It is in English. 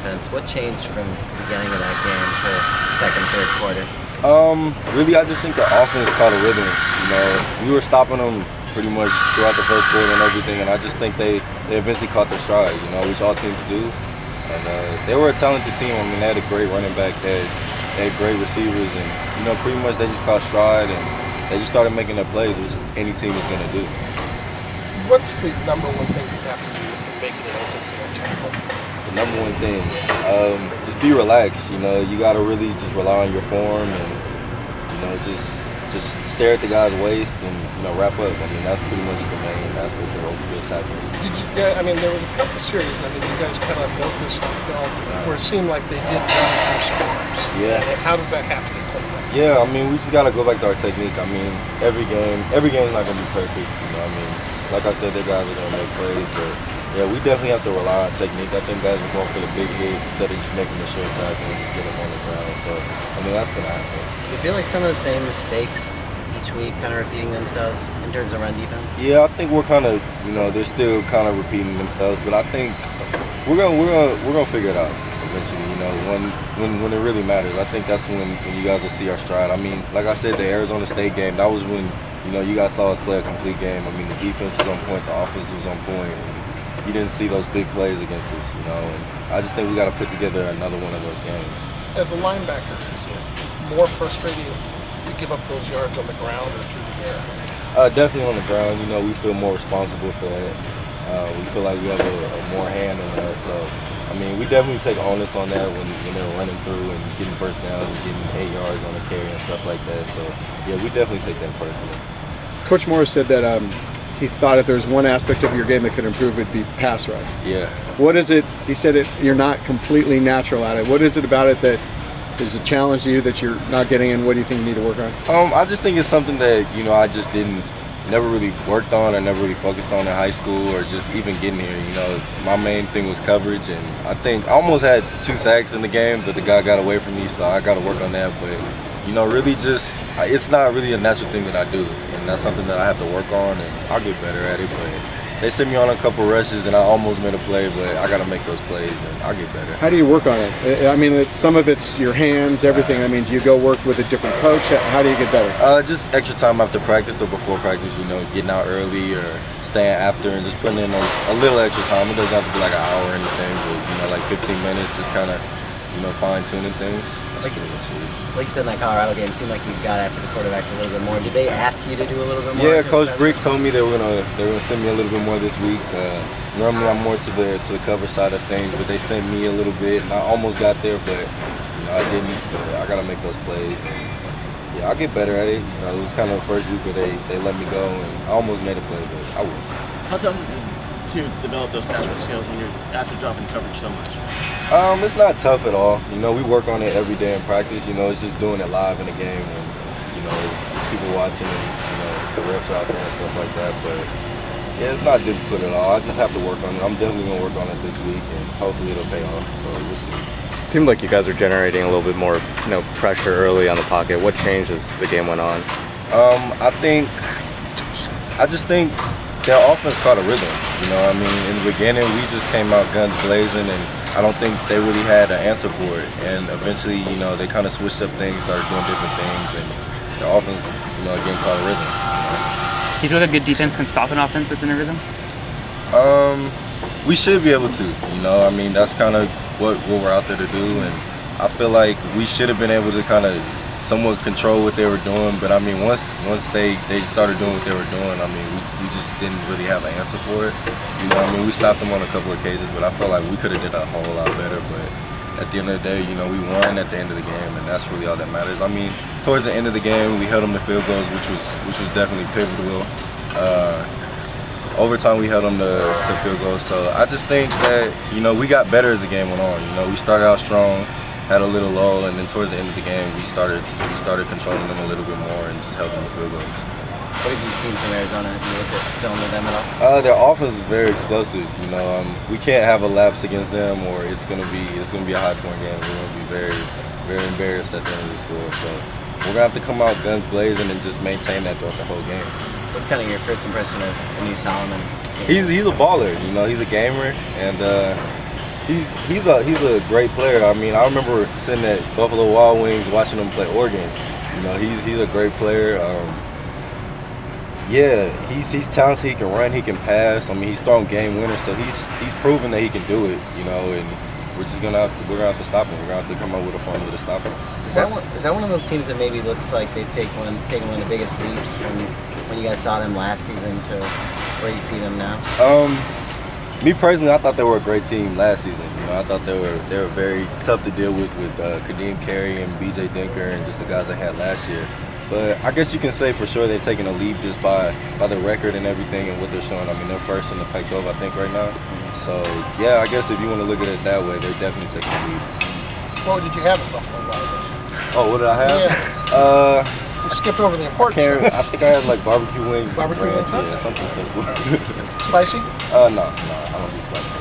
defense. What changed from the beginning of that game to second, third quarter? Really, I just think the offense caught a rhythm. We were stopping them pretty much throughout the first quarter and everything, and I just think they eventually caught their stride, which all teams do. And they were a talented team. I mean, they had a great running back, they had great receivers, and, pretty much they just caught stride, and they just started making their plays, which any team is going to do. What's the number one thing you have to do in making an open field tackle? The number one thing, just be relaxed. You got to really just rely on your form and, just stare at the guy's waist and, wrap up. I mean, that's pretty much the main aspect of open field tackling. There was a couple of series, you guys kind of built this on film where it seemed like they did run through some arms. Yeah. And how does that have to get cleaned up? Yeah, we just got to go back to our technique. Every game is not going to be perfect. Like I said, the guys are going to make plays, but yeah, we definitely have to rely on technique. I think guys are going for the big hit instead of just making the short tackle and just get them on the ground. So, that's going to happen. Do you feel like some of the same mistakes each week kind of repeating themselves in terms of run defense? Yeah, I think we're kind of, they're still kind of repeating themselves, but I think we're gonna figure it out eventually. When it really matters. I think that's when you guys will see our stride. Like I said, the Arizona State game, that was when you guys saw us play a complete game. The defense was on point, the offense was on point, and you didn't see those big plays against us. And I just think we got to put together another one of those games. As a linebacker, is it more frustrating to give up those yards on the ground or through the air? Definitely on the ground. We feel more responsible for that. We feel like we have a more hand in that. So, we definitely take onus on that when they're running through and getting first downs and getting 8 yards on the carry and stuff like that. So, yeah, we definitely take that personally. Coach Morris said that he thought if there was one aspect of your game that could improve, it'd be pass rush. Yeah. What is it? He said you're not completely natural at it. What is it about it that is a challenge to you that you're not getting in? What do you think you need to work on? I just think it's something that I just never really worked on or never really focused on in high school or just even getting here. My main thing was coverage, and I think I almost had 2 sacks in the game, but the guy got away from me, so I got to work on that. But really just it's not really a natural thing that I do, and that's something that I have to work on, and I'll get better at it. But they sent me on a couple rushes, and I almost made a play, but I got to make those plays, and I'll get better. How do you work on it? Some of it's your hands, everything. Do you go work with a different coach? How do you get better? Just extra time after practice or before practice, getting out early or staying after and just putting in a little extra time. It doesn't have to be like an hour or anything, but, like 15 minutes, just kind of, fine-tuning things. Like you said in that Colorado game, it seemed like you got after the quarterback a little bit more. Did they ask you to do a little bit more? Yeah, Coach Brick told me they were gonna send me a little bit more this week. Normally I'm more to the cover side of things, but they sent me a little bit, and I almost got there, but I didn't. I gotta make those plays, and yeah, I'll get better at it. It was kind of the first week where they let me go, and I almost made a play, but I will. How tough is it to develop those pass rush skills when you're asked to drop in coverage so much? It's not tough at all. We work on it every day in practice. It's just doing it live in the game, and it's people watching, and the refs are out there and stuff like that. But yeah, it's not difficult at all. I just have to work on it. I'm definitely gonna work on it this week, and hopefully it'll pay off. So we'll see. It seemed like you guys are generating a little bit more, pressure early on the pocket. What changed as the game went on? I just think their offense caught a rhythm. In the beginning we just came out guns blazing, and I don't think they really had an answer for it. And eventually, they kind of switched up things, started doing different things, and the offense, again, caught a rhythm. Do you feel like a good defense can stop an offense that's in a rhythm? We should be able to. That's kind of what we're out there to do, and I feel like we should have been able to kind of somewhat control what they were doing. But once they started doing what they were doing, we just didn't really have an answer for it. We stopped them on a couple of occasions, but I felt like we could have did a whole lot better. But at the end of the day, we won at the end of the game, and that's really all that matters. Towards the end of the game, we held them to field goals, which was definitely pivotal. Overtime, we held them to field goals. So I just think that we got better as the game went on. We started out strong, had a little lull, and then towards the end of the game, we started controlling them a little bit more and just held them to field goals. What have you seen from Arizona? Have you looked at film with them at all? Their offense is very explosive. We can't have a lapse against them, or it's gonna be a high-scoring game. We're gonna be very, very embarrassed at the end of the score. So we're gonna have to come out guns blazing and just maintain that throughout the whole game. What's kind of your first impression of the new Solomon? He's a baller. He's a gamer, and he's a great player. I mean, I remember sitting at Buffalo Wild Wings watching him play Oregon. You know, he's a great player. Yeah, he's talented. He can run. He can pass. I mean, he's throwing game winners. So he's proven that he can do it. You know, and we're gonna have to stop him. We're gonna have to come up with a formula to stop him. Is that one of those teams that maybe looks like they've taken one of the biggest leaps from when you guys saw them last season to where you see them now? Me personally, I thought they were a great team last season. You know, I thought they were very tough to deal with Kadeem Carey and B.J. Dinker and just the guys they had last year. But I guess you can say for sure they've taken a leap just by the record and everything and what they're showing. I mean, they're first in the Pac-12, I think, right now. So, yeah, I guess if you want to look at it that way, they're definitely taking a leap. What did you have at Buffalo Wild Wings? Oh, what did I have? Yeah. We skipped over the important stuff. I think I had like barbecue wings. Barbecue wings? Yeah, something simple. Spicy? No, I don't do spicy.